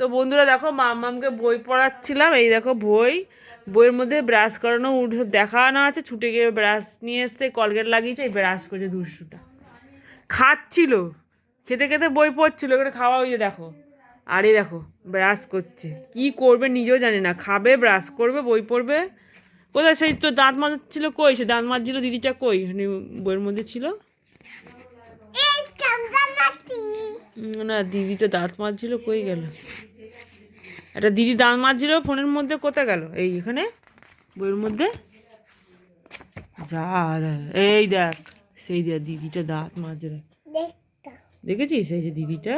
তো বন্ধুরা দেখো মাম্মামকে বই পড়াচ্ছিলাম, এই দেখো বইয়ের মধ্যে ব্রাশ করানো দেখানো আছে, ছুটে গিয়ে ব্রাশ নিয়ে এসছে, কলগেট লাগিয়েছে, এই ব্রাশ করেছে দুষ্টুটা। খাচ্ছিল, খেতে খেতে বই পড়ছিল, এখানে খাওয়া হয়েছে দেখো। আর এই দেখো ব্রাশ করছে, কি করবে নিজেও জানে না, খাবে ব্রাশ করবে বই পড়বে। কোথায় সেই তো দাঁত মাজছিল, কই সে দাঁত মাজছিল দিদিটা, কই বইয়ের মধ্যে ছিল না, দিদি তো দাঁত মাজছিল, কই গেল একটা দিদি দাঁত মাজছিল ফোনের মধ্যে, কোথায় গেল, এই এখানে বইয়ের মধ্যে যা। এই দেখ সেই দেখ দিদিটা দাঁত মাজছে, দেখেছিস এই যে দিদিটা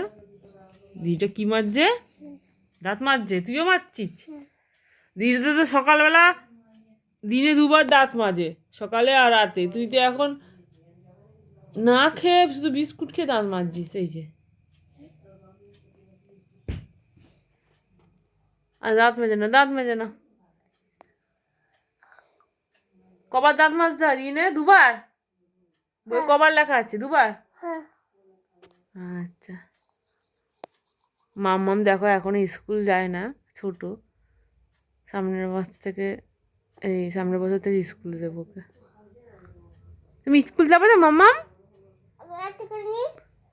কি মাজছে, দাঁত মাজছে, তুইও মাজছিস। দিদিটা তো সকালবেলা দিনে দুবার দাঁত মাজে, সকালে আর রাতে, তুই তো এখন না খেয়ে শুধু বিস্কুট খেয়ে দাঁত মাজছিস। এই যে আর দাঁত মেজে না কবার দাঁত মাজতে হয় দিনে? দুবার? বই কবার লেখা আছে? দুবার? আচ্ছা। মাম্মাম দেখো এখনো স্কুল যায় না, ছোট, সামনের বছর থেকে স্কুল দেবো ওকে। তুমি স্কুল যাবে তো মাম্মাম?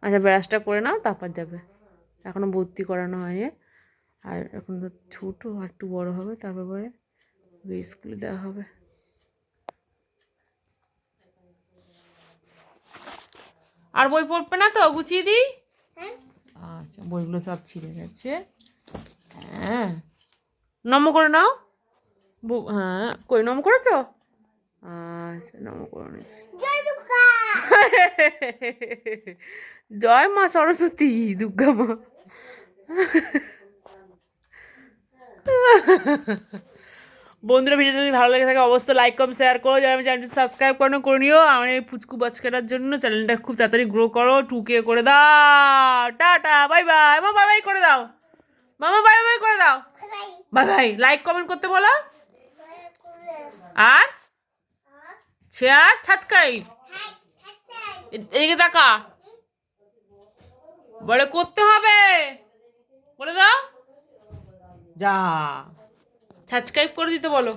আচ্ছা ব্রাশটা করে নাও তারপর যাবে, এখনো ভর্তি করানো হয়নি, আর এখন তো ছোটো, আর একটু বড়ো হবে তারপরে স্কুলে দেওয়া হবে। আর বই পড়বে না তো? গুছিয়ে দিই? আচ্ছা বইগুলো সব ছিঁড়ে গেছে। হ্যাঁ নম করে নাও। হ্যাঁ কই নম করেছো? আচ্ছা নম করে নিচ্ছি। জয় মা সরস্বতী, দুর্গা মা। বন্ধুরা ভিডিওটা যদি ভালো লেগে থাকে অবশ্যই লাইক কমেন্ট শেয়ার করো, যারা আমি চ্যানেলটি সাবস্ক্রাইব করে নিও। আমার এই পুচকু বাচ্চাটার জন্য চ্যানেলটা খুব তাড়াতাড়ি গ্রো করো, 2K করে দাও। টাটা বাই বাই, মামা বাই বাই করে দাও, মামা বাই বাই করে দাও, বাই বাই। লাইক কমেন্ট করতে বলো, আর শেয়ার সাবস্ক্রাইব, এদিকে তাকা, বলে করতে হবে, বলে দাও, যা সাবস্ক্রাইব করে দিতে বলো।